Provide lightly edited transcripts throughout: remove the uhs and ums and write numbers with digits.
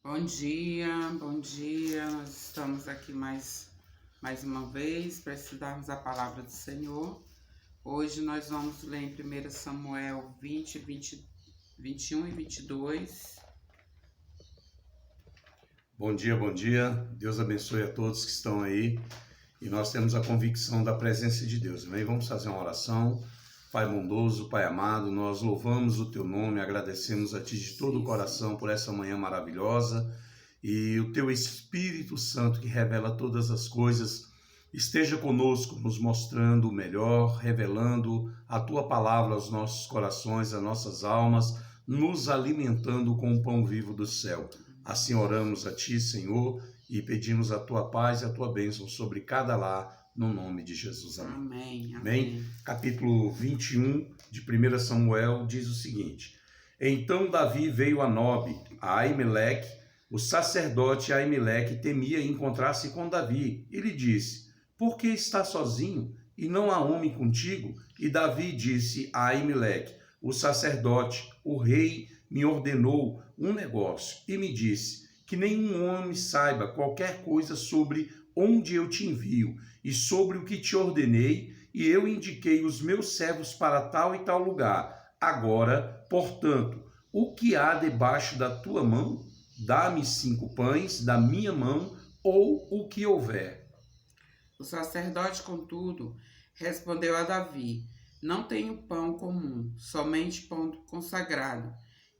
Bom dia, bom dia. Nós estamos aqui mais uma vez para estudarmos a palavra do Senhor. Hoje nós vamos ler em 1 Samuel 21 e 22. Bom dia, bom dia. Deus abençoe a todos que estão aí. E nós temos a convicção da presença de Deus. Amém? Vamos fazer uma oração. Pai bondoso, Pai amado, nós louvamos o Teu nome, agradecemos a Ti de todo o coração por essa manhã maravilhosa. E o Teu Espírito Santo que revela todas as coisas esteja conosco, nos mostrando o melhor, revelando a Tua palavra aos nossos corações, às nossas almas, nos alimentando com o pão vivo do céu. Assim oramos a Ti, Senhor, e pedimos a Tua paz e a Tua bênção sobre cada lar, no nome de Jesus. Amém. Amém. Capítulo 21 de 1 Samuel diz o seguinte: Então Davi veio a Nobe, a Aimeleque. O sacerdote Aimeleque temia encontrar-se com Davi. E lhe disse: Por que estás sozinho e não há homem contigo? E Davi disse a Aimeleque: O sacerdote, o rei, me ordenou um negócio e me disse que nenhum homem saiba qualquer coisa sobre onde eu te envio e sobre o que te ordenei, e eu indiquei os meus servos para tal e tal lugar. Agora, portanto, o que há debaixo da tua mão? Dá-me 5 pães da minha mão, ou o que houver. O sacerdote, contudo, respondeu a Davi: Não tenho pão comum, somente pão consagrado.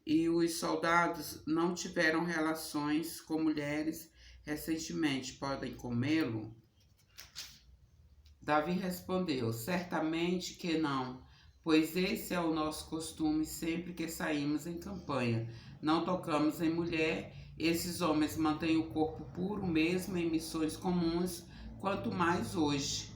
E os soldados não tiveram relações com mulheres recentemente, podem comê-lo? Davi respondeu: Certamente que não, pois esse é o nosso costume sempre que saímos em campanha. Não tocamos em mulher. Esses homens mantêm o corpo puro mesmo em missões comuns, quanto mais hoje.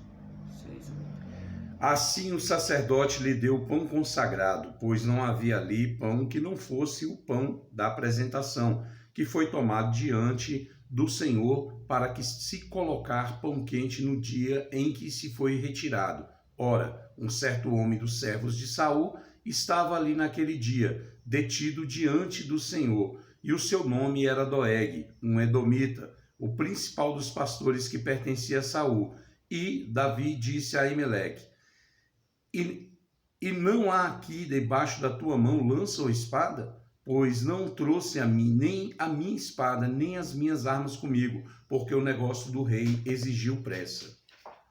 Assim o sacerdote lhe deu pão consagrado, pois não havia ali pão que não fosse o pão da apresentação, que foi tomado diante do Senhor para que se colocar pão quente no dia em que se foi retirado. Ora, um certo homem dos servos de Saul estava ali naquele dia, detido diante do Senhor, e o seu nome era Doeg, um edomita, o principal dos pastores que pertencia a Saul. E Davi disse a Aimeleque: E não há aqui debaixo da tua mão lança ou espada? Pois não trouxe a mim nem a minha espada, nem as minhas armas comigo, porque o negócio do rei exigiu pressa.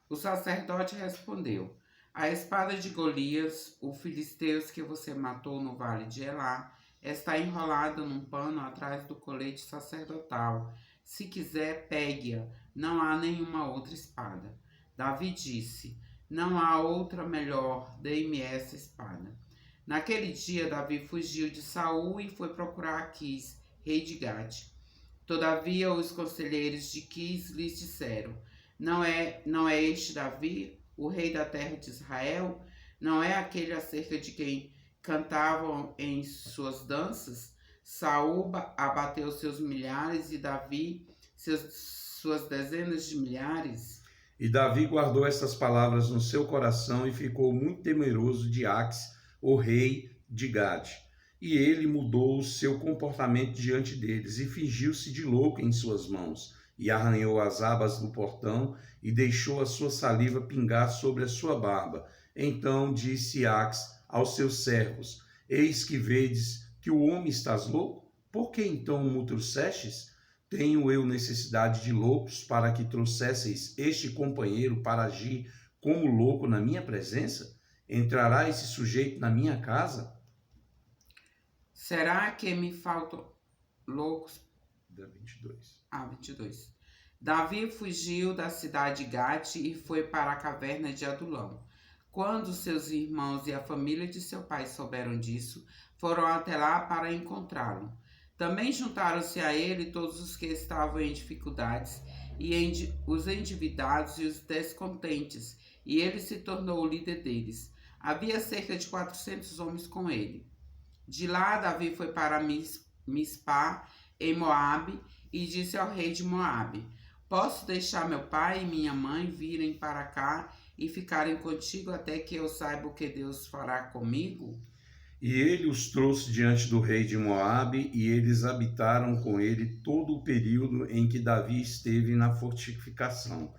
O sacerdote respondeu: A espada de Golias, o filisteu que você matou no vale de Elá, está enrolada num pano atrás do colete sacerdotal. Se quiser, pegue-a. Não há nenhuma outra espada. Davi disse: Não há outra melhor, dê-me essa espada. Naquele dia, Davi fugiu de Saul e foi procurar Aquis, rei de Gade. Todavia, os conselheiros de Quis lhes disseram: não é este Davi, o rei da terra de Israel? Não é aquele acerca de quem cantavam em suas danças? Saul abateu seus milhares e Davi suas dezenas de milhares? E Davi guardou estas palavras no seu coração e ficou muito temeroso de Aquis, o rei de Gade. E ele mudou o seu comportamento diante deles e fingiu-se de louco em suas mãos, e arranhou as abas do portão e deixou a sua saliva pingar sobre a sua barba. Então disse Aquis aos seus servos: Eis que vedes que o homem estás louco? Por que então me trouxestes? Tenho eu necessidade de loucos para que trouxesseis este companheiro para agir como louco na minha presença? Entrará esse sujeito na minha casa? Será que me faltam loucos? 22. 22. Davi fugiu da cidade de Gate e foi para a caverna de Adulão. Quando seus irmãos e a família de seu pai souberam disso, foram até lá para encontrá-lo. Também juntaram-se a ele todos os que estavam em dificuldades, e os endividados e os descontentes, e ele se tornou o líder deles. Havia cerca de 400 homens com ele. De lá, Davi foi para Mispá, em Moabe, e disse ao rei de Moabe: Posso deixar meu pai e minha mãe virem para cá e ficarem contigo até que eu saiba o que Deus fará comigo? E ele os trouxe diante do rei de Moabe, e eles habitaram com ele todo o período em que Davi esteve na fortificação.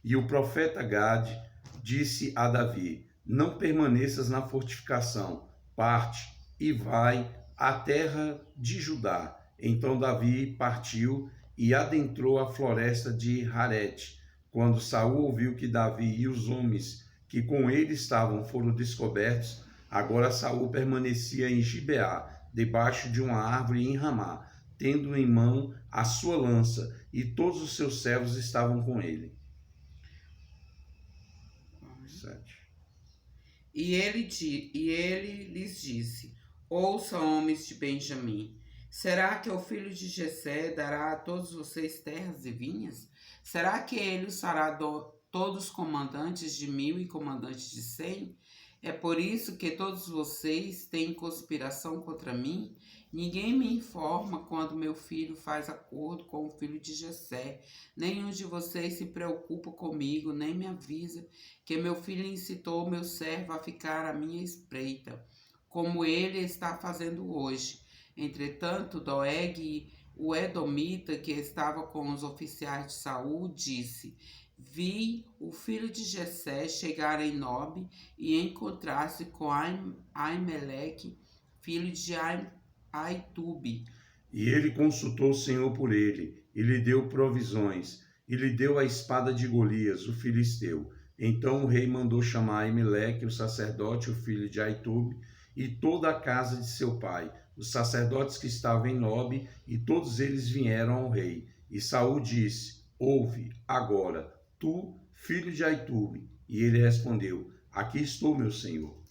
E o profeta Gade disse a Davi: Não permaneças na fortificação, parte e vai à terra de Judá. Então Davi partiu e adentrou a floresta de Harete. Quando Saul ouviu que Davi e os homens que com ele estavam foram descobertos, agora Saul permanecia em Gibeá, debaixo de uma árvore em Ramá, tendo em mão a sua lança, e todos os seus servos estavam com ele. 7. E ele lhes disse: Ouçam, homens de Benjamim, será que o filho de Jessé dará a todos vocês terras e vinhas? Será que ele os fará todos comandantes de 1000 e comandantes de 100? É por isso que todos vocês têm conspiração contra mim? Ninguém me informa quando meu filho faz acordo com o filho de Jessé. Nenhum de vocês se preocupa comigo, nem me avisa que meu filho incitou meu servo a ficar à minha espreita, como ele está fazendo hoje. Entretanto, Doeg, o edomita, que estava com os oficiais de Saul, disse: Vi o filho de Jessé chegar em Nob e encontrar-se com Aimeleque, filho de Aitube. E ele consultou o Senhor por ele, e lhe deu provisões, e lhe deu a espada de Golias, o filisteu. Então o rei mandou chamar Aimeleque, o sacerdote, o filho de Aitube, e toda a casa de seu pai, os sacerdotes que estavam em Nob, e todos eles vieram ao rei. E Saul disse: Ouve agora, tu, filho de Aitube. E ele respondeu: Aqui estou, meu senhor.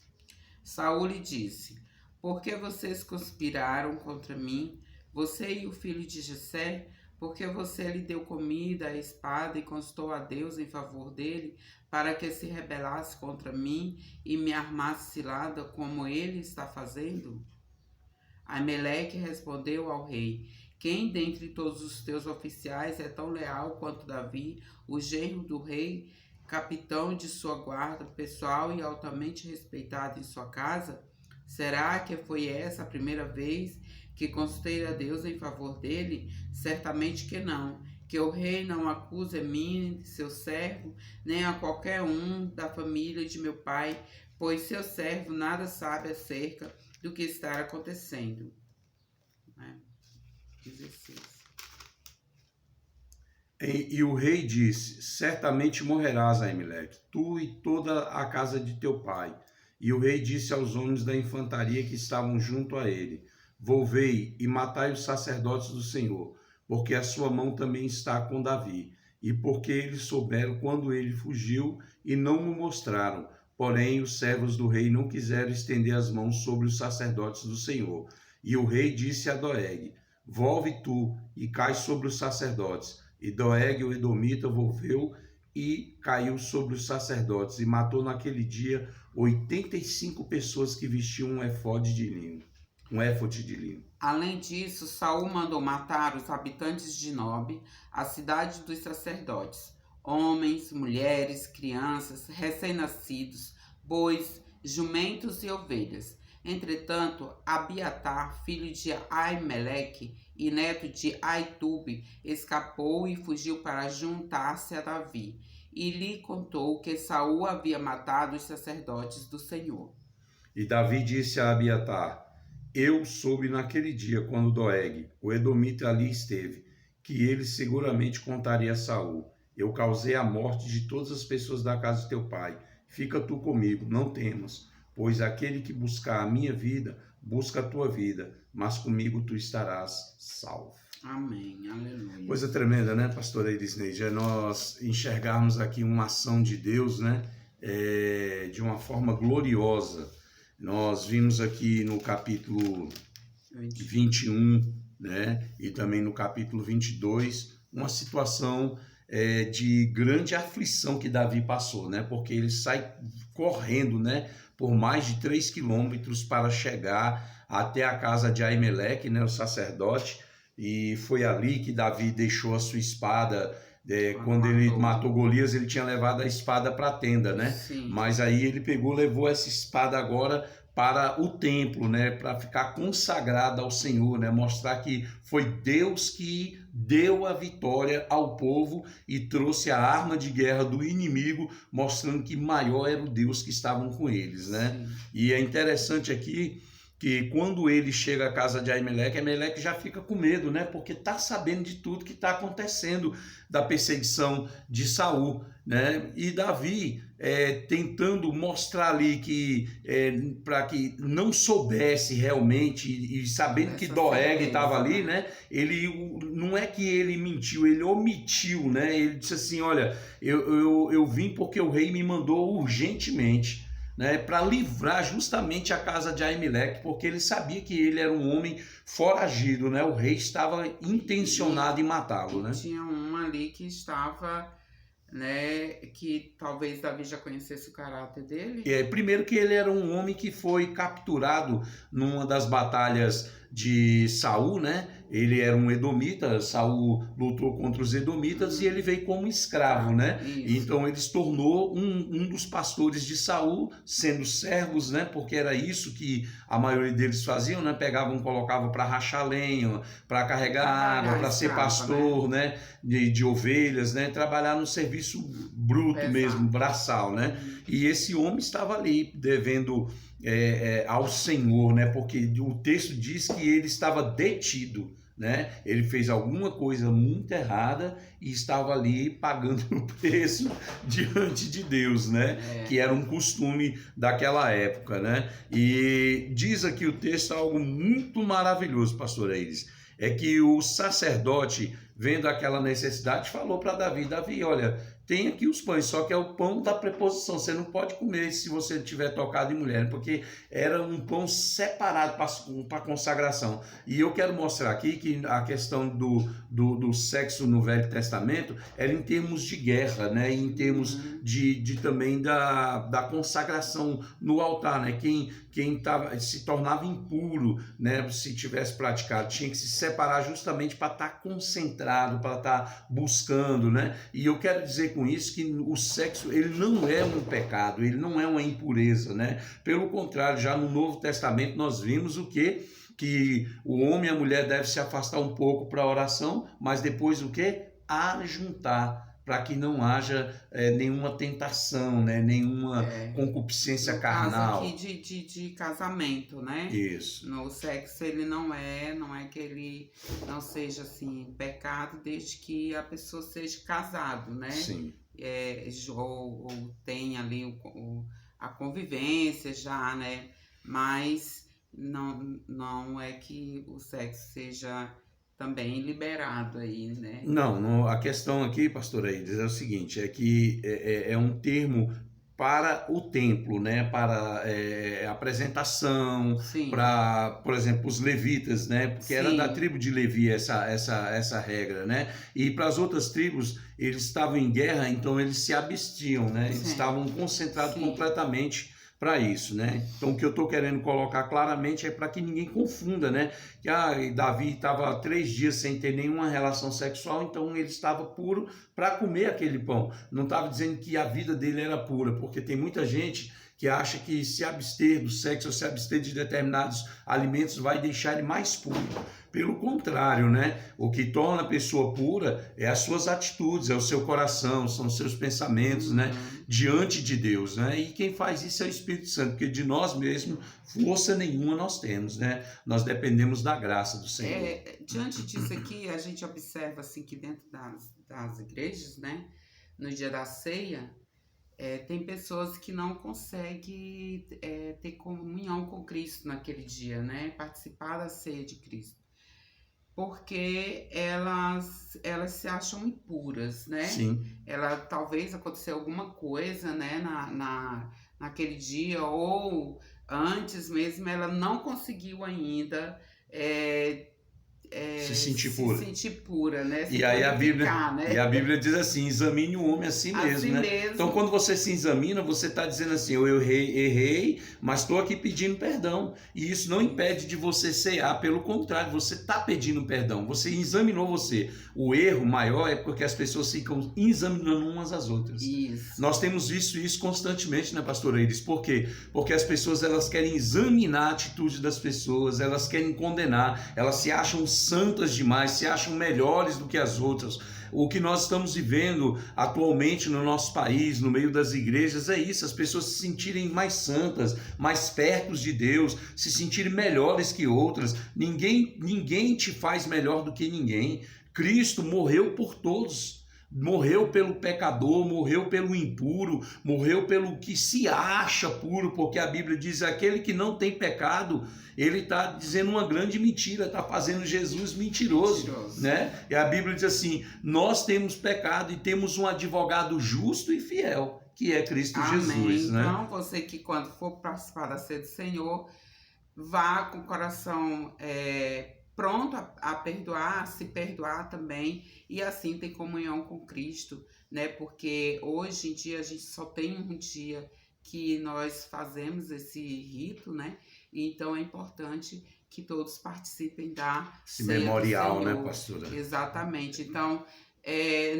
Saul lhe disse: Por que vocês conspiraram contra mim, você e o filho de Jessé? Porque você lhe deu comida, a espada, e consultou a Deus em favor dele, para que se rebelasse contra mim e me armasse cilada, como ele está fazendo? Aimeleque respondeu ao rei: Quem dentre todos os teus oficiais é tão leal quanto Davi, o genro do rei, capitão de sua guarda pessoal e altamente respeitado em sua casa? Será que foi essa a primeira vez que consultei a Deus em favor dele? Certamente que não. Que o rei não acuse a mim, seu servo, nem a qualquer um da família de meu pai, pois seu servo nada sabe acerca do que está acontecendo. 16. E o rei disse: Certamente morrerás, Aimeleque, tu e toda a casa de teu pai. E o rei disse aos homens da infantaria que estavam junto a ele: Volvei e matai os sacerdotes do Senhor, porque a sua mão também está com Davi, e porque eles souberam quando ele fugiu e não o mostraram. Porém, os servos do rei não quiseram estender as mãos sobre os sacerdotes do Senhor. E o rei disse a Doeg: Volve tu e cai sobre os sacerdotes. E Doeg, o edomita, volveu e caiu sobre os sacerdotes, e matou naquele dia 85 pessoas que vestiam um éfode de linho. Além disso, Saul mandou matar os habitantes de Nob, a cidade dos sacerdotes, homens, mulheres, crianças, recém-nascidos, bois, jumentos e ovelhas. Entretanto, Abiatar, filho de Aimeleque e neto de Aitube, escapou e fugiu para juntar-se a Davi, e lhe contou que Saul havia matado os sacerdotes do Senhor. E Davi disse a Abiatar: Eu soube naquele dia, quando Doeg, o edomita, ali esteve, que ele seguramente contaria a Saul. Eu causei a morte de todas as pessoas da casa de teu pai. Fica tu comigo, não temas, pois aquele que buscar a minha vida, busca a tua vida, mas comigo tu estarás salvo. Amém, aleluia. Coisa tremenda, né, pastora Elisneide? É nós enxergarmos aqui uma ação de Deus, né, de uma forma gloriosa. Nós vimos aqui no capítulo 21, né, e também no capítulo 22, uma situação de grande aflição que Davi passou, né, porque ele sai correndo, né, por mais de 3 quilômetros para chegar até a casa de Aimeleque, né, o sacerdote, e foi ali que Davi deixou a sua espada. Quando ele matou Golias, ele tinha levado a espada para a tenda, né? Sim. Mas aí ele levou essa espada agora para o templo, né, para ficar consagrada ao Senhor, né, mostrar que foi Deus que deu a vitória ao povo e trouxe a arma de guerra do inimigo, mostrando que maior era o Deus que estavam com eles, né? Sim. E é interessante aqui que quando ele chega à casa de Aimeleque já fica com medo, né? Porque está sabendo de tudo que está acontecendo da perseguição de Saul, né? E Davi tentando mostrar ali que para que não soubesse realmente e sabendo que Doeg estava ali, né? Ele não é que ele mentiu, ele omitiu, né? Ele disse assim, olha, eu vim porque o rei me mandou urgentemente, né, para livrar justamente a casa de Aimeleque, porque ele sabia que ele era um homem foragido, né? O rei estava intencionado em matá-lo, né? Tinha um ali que estava, né, que talvez Davi já conhecesse o caráter dele. Primeiro que ele era um homem que foi capturado numa das batalhas de Saul, né? Ele era um edomita, Saul lutou contra os edomitas e ele veio como escravo, né? Isso. Então ele se tornou um dos pastores de Saul, sendo servos, né? Porque era isso que a maioria deles faziam, né? Pegavam, colocavam para rachar lenha, para carregar água, para ser pastor, né? De ovelhas, né? Trabalhar no serviço bruto Pesado. mesmo, braçal, né? E esse homem estava ali devendo ao Senhor, né? Porque o texto diz que ele estava detido, né? Ele fez alguma coisa muito errada e estava ali pagando o preço diante de Deus, né? Que era um costume daquela época, né? E diz aqui o texto algo muito maravilhoso, pastor Eiris, é que o sacerdote, vendo aquela necessidade, falou para Davi, olha, tem aqui os pães, só que é o pão da preposição, você não pode comer se você tiver tocado em mulher, porque era um pão separado para consagração. E eu quero mostrar aqui que a questão do sexo no Velho Testamento era em termos de guerra, né? Em termos de também da consagração no altar, né? Quem se tornava impuro, né? Se tivesse praticado, tinha que se separar justamente para estar concentrado, para estar buscando, né? E eu quero dizer com isso que o sexo, ele não é um pecado, ele não é uma impureza, né? Pelo contrário, já no Novo Testamento nós vimos o quê? Que o homem e a mulher devem se afastar um pouco para a oração, mas depois o quê? Ajuntar, para que não haja nenhuma tentação, né? Nenhuma concupiscência carnal. No caso aqui de casamento, né? Isso. No sexo ele não é que ele não seja assim pecado, desde que a pessoa seja casado, né? Sim. Ou tenha ali a convivência já, né? Mas não é que o sexo seja também liberado aí, né? Não, a questão aqui, pastor Eides, é o seguinte, é que é um termo para o templo, né? Para apresentação, para, por exemplo, os levitas, né? Porque era da tribo de Levi essa regra, né? E para as outras tribos, eles estavam em guerra, então eles se abstiam, né? Eles estavam concentrados completamente para isso, né? Então o que eu estou querendo colocar claramente é para que ninguém confunda, né? Que Davi estava 3 dias sem ter nenhuma relação sexual, então ele estava puro para comer aquele pão. Não estava dizendo que a vida dele era pura, porque tem muita gente que acha que se abster do sexo ou se abster de determinados alimentos vai deixar ele mais puro. Pelo contrário, né? O que torna a pessoa pura é as suas atitudes, é o seu coração, são os seus pensamentos, né? Diante de Deus, né? E quem faz isso é o Espírito Santo, porque de nós mesmos, força nenhuma nós temos, né? Nós dependemos da graça do Senhor. Diante disso aqui, a gente observa assim que dentro das igrejas, né? No dia da ceia, tem pessoas que não conseguem ter comunhão com Cristo naquele dia, né? Participar da ceia de Cristo. Porque elas se acham impuras, né? Sim. Talvez aconteceu alguma coisa, né? Naquele dia, ou antes mesmo, ela não conseguiu ainda se sentir pura. Se sentir pura, né? Se E aí né? e a Bíblia diz assim, examine o homem a si mesmo, Assim né? mesmo. Então, quando você se examina, você está dizendo assim, eu errei, mas estou aqui pedindo perdão. E isso não impede de você cear, pelo contrário, você está pedindo perdão. Você examinou você. O erro maior é porque as pessoas ficam examinando umas às outras. Isso. Nós temos visto isso constantemente, né, pastor Eiris? Por quê? Porque as pessoas, elas querem examinar a atitude das pessoas, elas querem condenar, elas se acham santas demais, se acham melhores do que as outras. O que nós estamos vivendo atualmente no nosso país, no meio das igrejas, é isso, as pessoas se sentirem mais santas, mais perto de Deus, se sentirem melhores que outras. Ninguém te faz melhor do que ninguém. Cristo morreu por todos. Morreu pelo pecador, morreu pelo impuro, morreu pelo que se acha puro, porque a Bíblia diz aquele que não tem pecado, ele está dizendo uma grande mentira, está fazendo Jesus mentiroso, né? E a Bíblia diz assim, nós temos pecado e temos um advogado justo e fiel, que é Cristo Jesus, né? Então, você que quando for participar da ceia do Senhor, vá com o coração pronto a perdoar, a se perdoar também, e assim ter comunhão com Cristo, né? Porque hoje em dia a gente só tem um dia que nós fazemos esse rito, né? Então é importante que todos participem da ceia memorial, do Senhor, né, pastora? Exatamente. Então,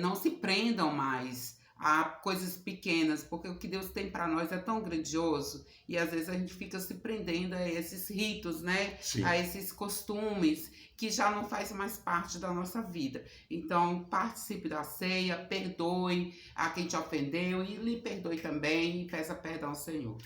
não se prendam mais a coisas pequenas, porque o que Deus tem para nós é tão grandioso e às vezes a gente fica se prendendo a esses ritos, né? Sim. A esses costumes que já não faz mais parte da nossa vida. Então, participe da ceia, perdoe a quem te ofendeu e lhe perdoe também e peça perdão ao Senhor.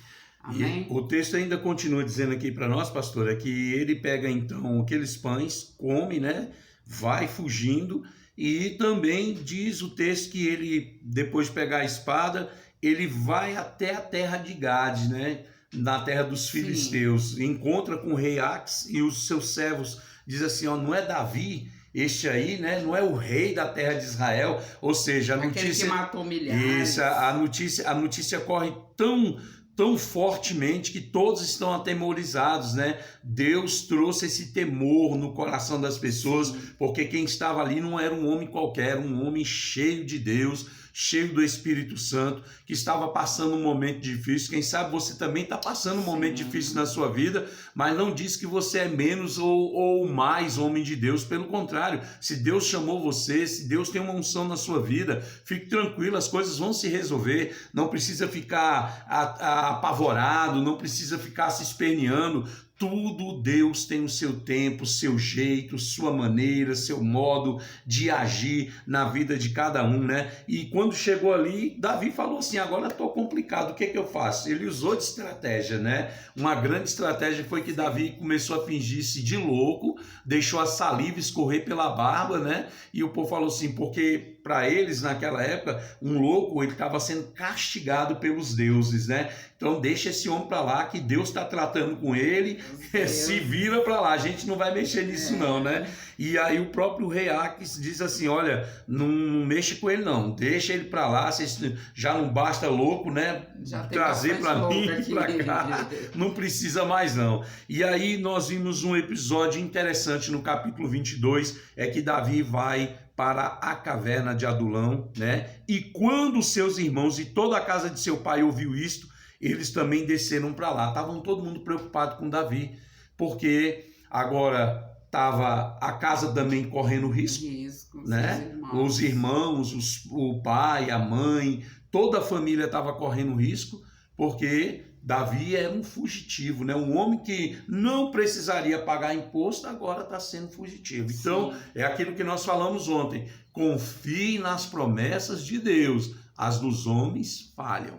Amém? E o texto ainda continua dizendo aqui para nós, pastor, é que ele pega então aqueles pães, come, né? Vai fugindo. E também diz o texto que ele, depois de pegar a espada, ele vai até a terra de Gade, né? Na terra dos filisteus. Sim. Encontra com o rei Ax e os seus servos. Diz assim, ó, não é Davi este aí, né? Não é o rei da terra de Israel? Ou seja, a Aquele notícia... que matou milhares. Isso, a notícia corre tão fortemente que todos estão atemorizados, né? Deus trouxe esse temor no coração das pessoas, porque quem estava ali não era um homem qualquer, um homem cheio de Deus, cheio do Espírito Santo, que estava passando um momento difícil. Quem sabe você também está passando um momento difícil na sua vida, mas não diz que você é menos ou mais homem de Deus. Pelo contrário, se Deus chamou você, se Deus tem uma unção na sua vida, fique tranquilo, as coisas vão se resolver. Não precisa ficar apavorado, não precisa ficar se esperneando. Tudo Deus tem o seu tempo, seu jeito, sua maneira, seu modo de agir na vida de cada um, né? E quando chegou ali, Davi falou assim, agora estou complicado, o que eu faço? Ele usou de estratégia, né? Uma grande estratégia foi que Davi começou a fingir-se de louco, deixou a saliva escorrer pela barba, né? E o povo falou assim, porque para eles naquela época, um louco, ele estava sendo castigado pelos deuses, né? Então deixa esse homem para lá, que Deus está tratando com ele, se vira para lá, a gente não vai mexer nisso não, né? E aí o próprio rei Aques diz assim, olha, não mexe com ele não, deixa ele para lá, já não basta louco, né? Já trazer para mim e para cá, não precisa mais não. E aí nós vimos um episódio interessante no capítulo 22, é que Davi vai para a caverna de Adulão, né? E quando seus irmãos e toda a casa de seu pai ouviu isto, eles também desceram para lá. Estavam todo mundo preocupado com Davi, porque agora estava a casa também correndo risco, né? Os irmãos, o pai, a mãe, toda a família estava correndo risco, porque Davi era um fugitivo, né? Um homem que não precisaria pagar imposto, agora está sendo fugitivo. Então, é aquilo que nós falamos ontem. Confie nas promessas de Deus. As dos homens falham,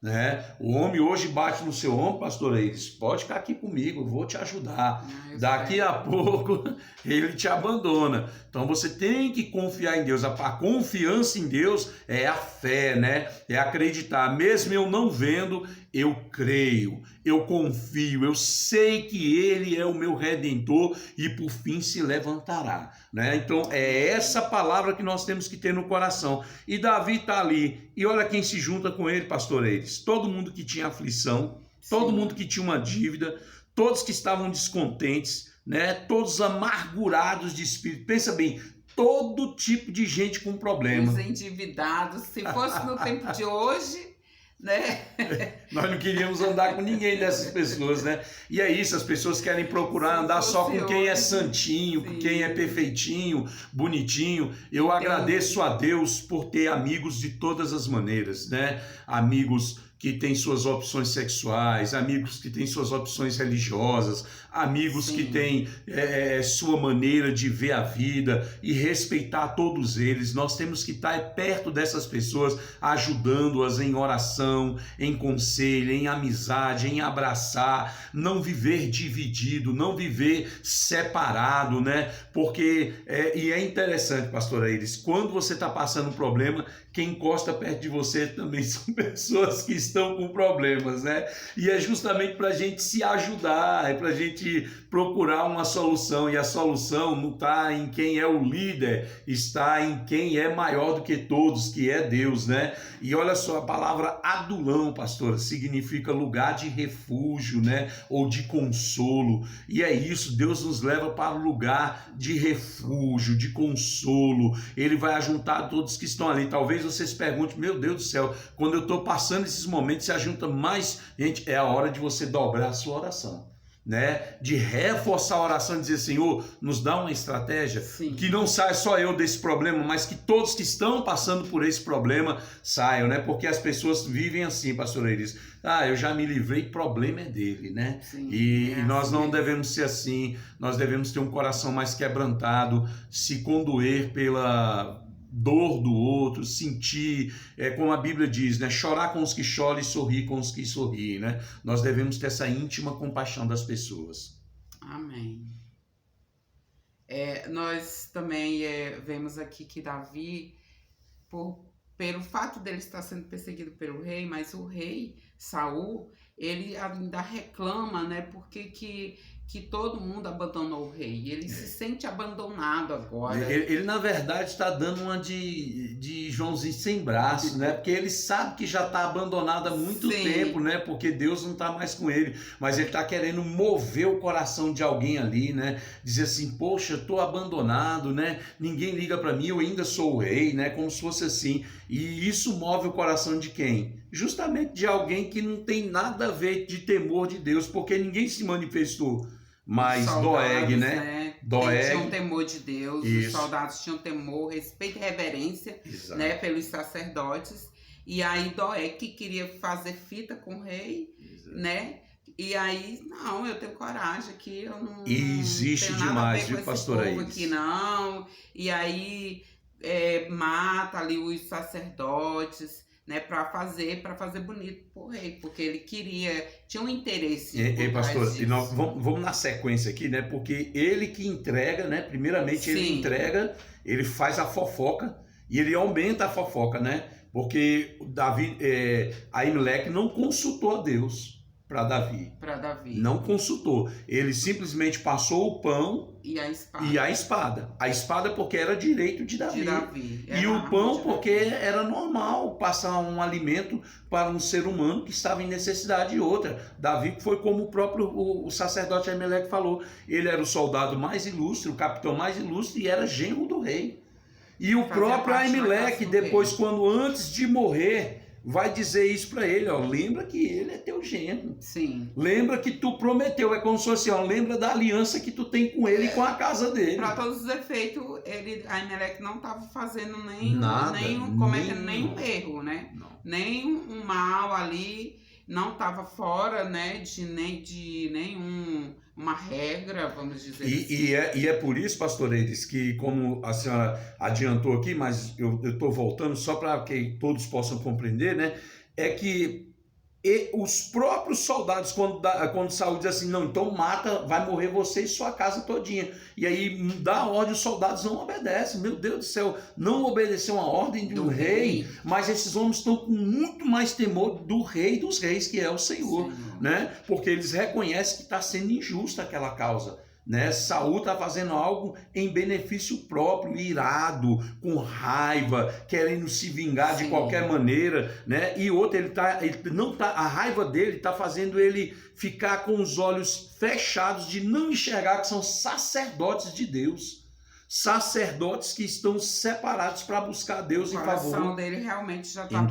né? O homem hoje bate no seu ombro, pastor Eiris, pode ficar aqui comigo, eu vou te ajudar. Daqui a pouco ele te abandona. Então você tem que confiar em Deus. A confiança em Deus é a fé, né? É acreditar. Mesmo eu não vendo, eu creio, eu confio, eu sei que Ele é o meu Redentor e por fim se levantará, né? Então é essa palavra que nós temos que ter no coração. E Davi está ali, e olha quem se junta com ele, pastor Eiris, todo mundo que tinha aflição, todo mundo que tinha uma dívida, todos que estavam descontentes, né? Todos amargurados de espírito. Pensa bem, todo tipo de gente com problema. Os endividados, se fosse no tempo de hoje, né? Nós não queríamos andar com ninguém dessas pessoas, né? E é isso, as pessoas querem procurar andar só com quem é santinho, com quem é perfeitinho, bonitinho. Eu agradeço a Deus por ter amigos de todas as maneiras, né? Amigos que têm suas opções sexuais, amigos que têm suas opções religiosas, amigos que têm sua maneira de ver a vida, e respeitar todos eles. Nós temos que estar perto dessas pessoas, ajudando-as em oração, em conselho, em amizade, em abraçar, não viver dividido, não viver separado, né? Porque, e é interessante, pastor Aires, quando você está passando um problema, quem encosta perto de você também são pessoas que estão com problemas, né? E é justamente para a gente se ajudar, é para a gente procurar uma solução, e a solução não está em quem é o líder, está em quem é maior do que todos, que é Deus, né? E olha só, a palavra Adulão, pastora, significa lugar de refúgio, né? Ou de consolo, e é isso, Deus nos leva para o lugar de refúgio, de consolo. Ele vai ajuntar todos que estão ali. Talvez vocês perguntem, meu Deus do céu, quando eu estou passando esses momentos, se ajunta mais gente, é a hora de você dobrar a sua oração, né? De reforçar a oração e dizer, Senhor, nos dá uma estratégia, que não saia só eu desse problema, mas que todos que estão passando por esse problema saiam, né? Porque as pessoas vivem assim, pastor Elis, eu já me livrei, problema é dele, né? E nós não devemos ser assim, nós devemos ter um coração mais quebrantado, se condoer pela dor do outro, sentir, como a Bíblia diz, né? Chorar com os que choram e sorrir com os que sorriem, né? Nós devemos ter essa íntima compaixão das pessoas. Amém. Nós também vemos aqui que Davi, pelo fato dele estar sendo perseguido pelo rei, mas o rei Saul, ele ainda reclama, né? Porque que todo mundo abandonou o rei. Ele se sente abandonado agora. Ele na verdade, está dando uma de Joãozinho sem braço, né? Porque ele sabe que já está abandonado há muito tempo, né? Porque Deus não está mais com ele. Mas ele está querendo mover o coração de alguém ali, né? Dizer assim, poxa, estou abandonado, né? Ninguém liga para mim, eu ainda sou o rei, né? Como se fosse assim. E isso move o coração de quem? Justamente de alguém que não tem nada a ver de temor de Deus, porque ninguém se manifestou. Mas Doeg, né? Doeg tinha um temor de Deus, os soldados tinham temor, respeito e reverência, né, pelos sacerdotes. E aí Doeg que queria fazer fita com o rei, né? E aí, não, eu tenho coragem aqui, eu não existe tenho nada demais, a ver com viu, pastor esse povo aqui, não. E aí mata ali os sacerdotes, né, para fazer bonito pro rei, porque ele tinha um interesse. Pastor, e nós vamos na sequência aqui, né? Porque ele que entrega, né? Primeiramente ele entrega, ele faz a fofoca e ele aumenta a fofoca, né? Porque Davi, Aimeleque não consultou a Deus para Davi. Não consultou. Ele simplesmente passou o pão e a espada. A espada porque era direito de Davi. E o pão porque era normal passar um alimento para um ser humano que estava em necessidade de outra. Davi foi como o próprio o sacerdote Aimeleque falou. Ele era o soldado mais ilustre, o capitão mais ilustre e era genro do rei. E o próprio Aimeleque, depois, antes de morrer, vai dizer isso para ele, lembra que ele é teu genro. Lembra que tu prometeu, é como se fosse, lembra da aliança que tu tem com ele e com a casa dele. Para todos os efeitos, Aimeleque não estava fazendo cometendo nenhum erro, né? Nem um mal ali, não estava fora, né, de nenhuma regra, vamos dizer assim. E é por isso, pastor Eires, que como a senhora adiantou aqui, mas eu estou voltando só para que todos possam compreender, né? É que os próprios soldados, quando Saul diz assim, não, então mata, vai morrer você e sua casa todinha. E aí dá ordem, os soldados não obedecem. Meu Deus do céu, não obedeceu uma ordem de um rei, mas esses homens estão com muito mais temor do rei dos reis, que é o Senhor, né? Porque eles reconhecem que está sendo injusta aquela causa. né? Saul está fazendo algo em benefício próprio, irado, com raiva, querendo se vingar de Sim. qualquer maneira, né? E outro, ele não tá, a raiva dele está fazendo ele ficar com os olhos fechados de não enxergar que são sacerdotes de Deus. Sacerdotes que estão separados para buscar Deus em favor. O coração dele realmente já está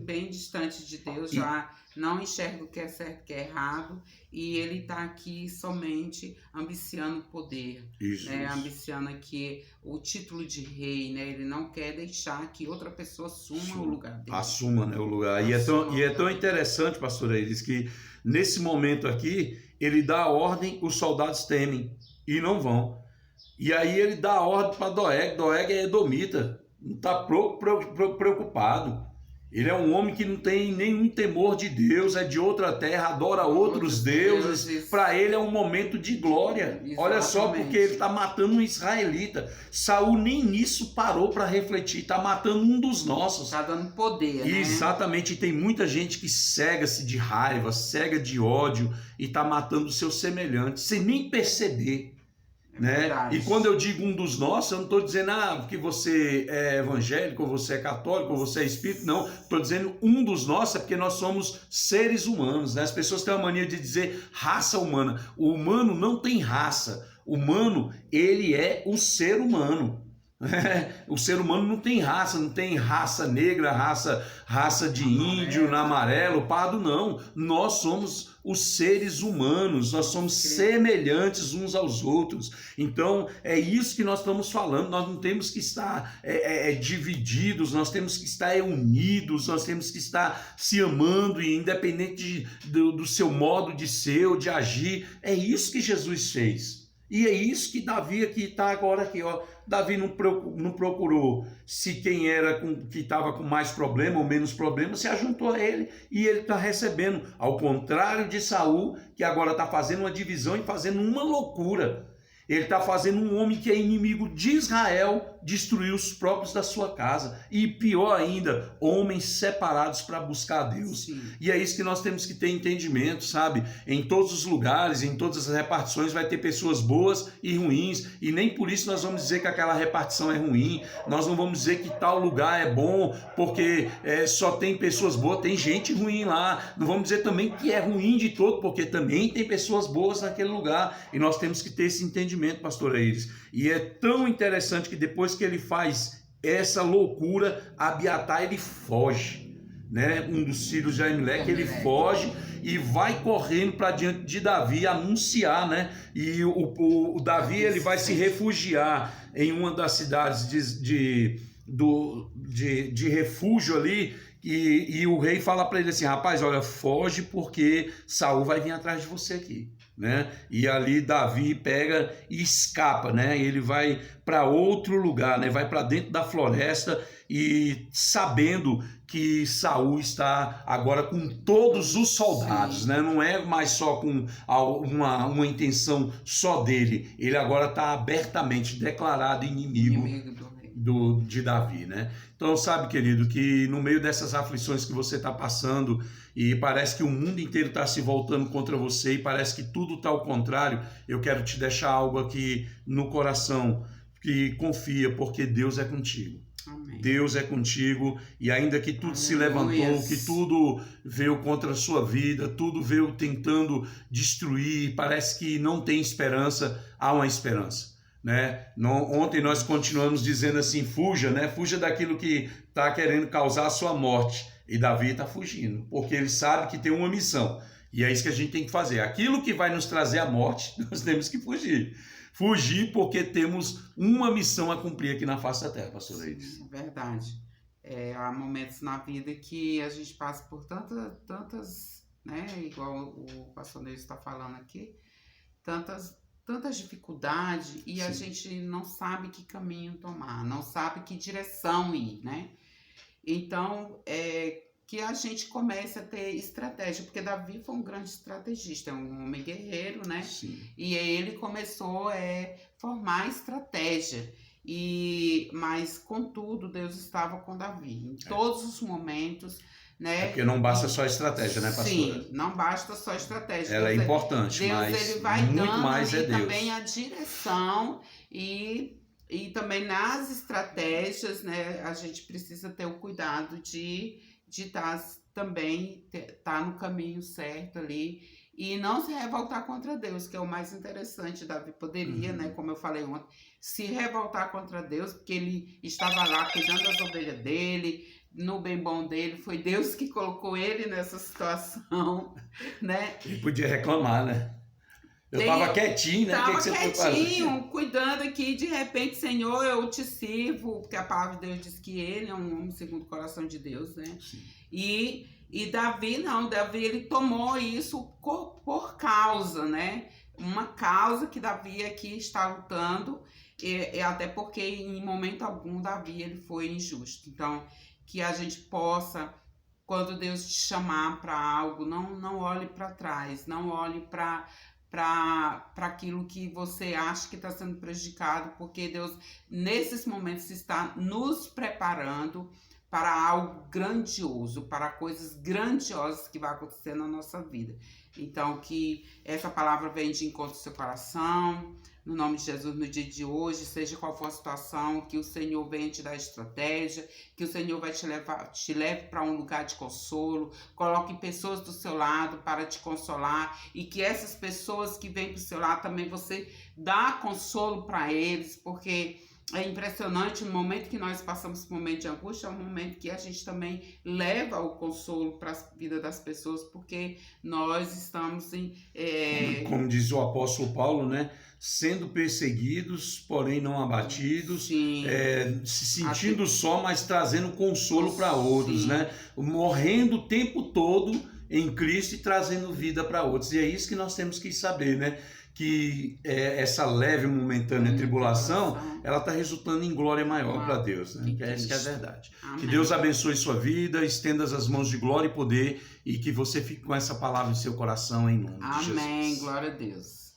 bem distante de Deus, já não enxerga o que é certo e o que é errado, e ele está aqui somente ambiciando o poder, né? Ambiciando aqui o título de rei, né? Ele não quer deixar que outra pessoa assuma o lugar dele. Assuma, né, o lugar. E é tão interessante, pastor Eiris, que nesse momento aqui, ele dá a ordem, os soldados temem e não vão. E aí ele dá a ordem para Doeg. Doeg é edomita, não está preocupado. Ele é um homem que não tem nenhum temor de Deus, é de outra terra, adora outros deuses. Para ele é um momento de glória. Exatamente. Olha só, porque ele está matando um israelita. Saul nem nisso parou para refletir, está matando um dos nossos. Está dando poder, né? Exatamente, e tem muita gente que cega-se de raiva, cega de ódio e está matando o seu semelhante, sem nem perceber. Né? E quando eu digo um dos nossos, eu não estou dizendo que você é evangélico, ou você é católico, ou você é espírita, não. Estou dizendo um dos nossos, é porque nós somos seres humanos, né? As pessoas têm a mania de dizer raça humana. O humano não tem raça. O humano, ele é o ser humano. O ser humano não tem raça negra, raça de índio, amarelo, pardo, não. Nós somos os seres humanos, nós somos semelhantes uns aos outros. Então é isso que nós estamos falando. Nós não temos que estar divididos, nós temos que estar unidos, nós temos que estar se amando, e independente do seu modo de ser ou de agir. É isso que Jesus fez. E é isso que Davi aqui está agora aqui, ó. Davi não procurou se quem era que estava com mais problema ou menos problema, se ajuntou a ele, e ele está recebendo. Ao contrário de Saul, que agora está fazendo uma divisão e fazendo uma loucura. Ele está fazendo um homem que é inimigo de Israel destruir os próprios da sua casa. E pior ainda, homens separados para buscar a Deus. Sim. E é isso que nós temos que ter entendimento, sabe? Em todos os lugares, em todas as repartições vai ter pessoas boas e ruins. E nem por isso nós vamos dizer que aquela repartição é ruim. Nós não vamos dizer que tal lugar é bom porque só tem pessoas boas. Tem gente ruim lá. Não vamos dizer também que é ruim de todo, porque também tem pessoas boas naquele lugar. E nós temos que ter esse entendimento, pastor Eiris. E é tão interessante que depois que ele faz essa loucura, Abiatar ele foge, né? Um dos filhos de Aimeleque, ele foge e vai correndo para diante de Davi anunciar, né? E o Davi ele vai se refugiar em uma das cidades de refúgio ali. E o rei fala para ele assim: rapaz, olha, foge porque Saul vai vir atrás de você aqui, né? E ali Davi pega e escapa, né? Ele vai para outro lugar, né? Vai para dentro da floresta, e sabendo que Saul está agora com todos os soldados, né? Não é mais só com uma intenção só dele. Ele agora está abertamente declarado inimigo de Davi, né? Então sabe, querido, que no meio dessas aflições que você está passando, e parece que o mundo inteiro está se voltando contra você, e parece que tudo está ao contrário, eu quero te deixar algo aqui no coração, que confia, porque Deus é contigo. Amém. Deus é contigo, e ainda que tudo se levantou, que tudo veio contra a sua vida, tudo veio tentando destruir, parece que não tem esperança, há uma esperança. Né? Ontem nós continuamos dizendo assim: fuja, né? Fuja daquilo que está querendo causar a sua morte. E Davi está fugindo, porque ele sabe que tem uma missão, e é isso que a gente tem que fazer. Aquilo que vai nos trazer a morte, nós temos que fugir. Fugir porque temos uma missão a cumprir aqui na face da terra, pastor Eiris. É verdade. Há momentos na vida que a gente passa por tantas, né? Igual o pastor Neil está falando aqui, tantas dificuldades, e a gente não sabe que caminho tomar, não sabe que direção ir, né? Então, que a gente comece a ter estratégia, porque Davi foi um grande estrategista, é um homem guerreiro, né? Sim. E ele começou a formar estratégia, mas contudo Deus estava com Davi, em todos os momentos, né? Porque não basta só estratégia, né, pastora? Sim, não basta só estratégia. Ela é Deus importante, Deus, mas ele vai muito dando mais ali é Deus. também a direção e também nas estratégias, né? A gente precisa ter o cuidado de estar também tá no caminho certo ali e não se revoltar contra Deus, que é o mais interessante. Davi poderia, né, como eu falei ontem, se revoltar contra Deus, porque ele estava lá cuidando das ovelhas dele, no bem bom dele, foi Deus que colocou ele nessa situação, né? Ele podia reclamar, né? Eu estava quietinho, né? O que você foi fazer? Quietinho, cuidando aqui, de repente, Senhor, eu te sirvo, porque a palavra de Deus diz que ele é um homem segundo o coração de Deus, né? Sim. E Davi não, Davi ele tomou isso por causa, né? Uma causa que Davi aqui está lutando, e até porque em momento algum Davi ele foi injusto. Então, que a gente possa, quando Deus te chamar para algo, não olhe para trás, não olhe para aquilo que você acha que está sendo prejudicado, porque Deus, nesses momentos, está nos preparando para algo grandioso, para coisas grandiosas que vai acontecer na nossa vida. Então, que essa palavra venha de encontro ao seu coração, no nome de Jesus, no dia de hoje, seja qual for a situação, que o Senhor venha te dar estratégia, que o Senhor vai te leve para um lugar de consolo, coloque pessoas do seu lado para te consolar, e que essas pessoas que vêm para o seu lado também você dá consolo para eles, porque é impressionante, no momento que nós passamos por um momento de angústia, é um momento que a gente também leva o consolo para a vida das pessoas, porque nós estamos Como diz o apóstolo Paulo, né? Sendo perseguidos, porém não abatidos, se sentindo só, mas trazendo consolo para outros, né? Morrendo o tempo todo em Cristo e trazendo vida para outros. E é isso que nós temos que saber, né? Que essa leve momentânea tribulação, ela está resultando em glória maior para Deus, né? Que essa que é a verdade. Amém. Que Deus abençoe sua vida, estenda as mãos de glória e poder, e que você fique com essa palavra em seu coração, em nome de Jesus. Amém, glória a Deus.